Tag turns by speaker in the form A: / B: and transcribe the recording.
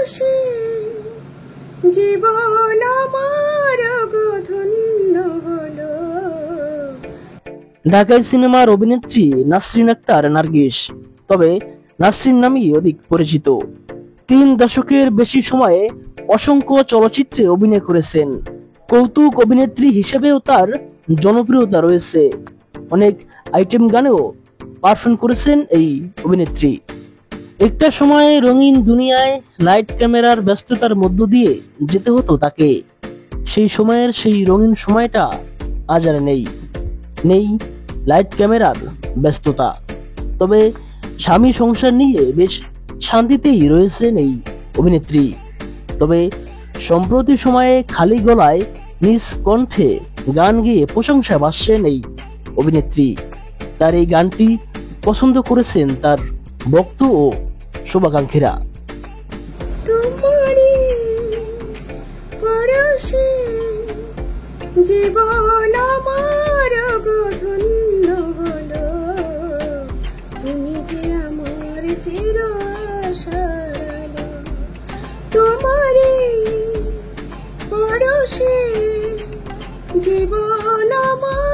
A: পরশে জীবন আমার ধন্য হলো।
B: ঢাকাই সিনেমার অভিনেত্রী নাসরিন আক্তার নার্গিস, তবে নাসরিন নামেই অধিক পরিচিত। 3 দশকের বেশি সময়ে অসংখ্য চলচ্চিত্রে অভিনয় করেছেন। কৌতুক অভিনেত্রী হিসেবেও তার জনপ্রিয়তা রয়েছে। অনেক আইটেম গানেও পারফর্ম করেছেন এই অভিনেত্রী। একটা সময়ে রঙিন দুনিয়ায় লাইট ক্যামেরার ব্যস্ততার মধ্য দিয়ে যেতে হতো তাকে। সেই সময়ের সেই রঙিন সময়টা আজ আর নেই। নেই লাইট ক্যামেরার ব্যস্ততা। তবে স্বামী সংসার নিয়ে বেশ শান্তিতেই রয়েছেন এই অভিনেত্রী। তবে সম্প্রতি সময়ে খালি গলায় নিজ কণ্ঠে গান গেয়ে প্রশংসা বাসছেন এই অভিনেত্রী। তার এই গানটি পছন্দ করেছেন তার ভক্ত ও শুভাকাঙ্ক্ষীরা।
A: তোমারই পরশে জীবন আমার ধন্য হলো। তুমি যে আমার চির আশার আলো। তোমারই পরশে জীবন আমার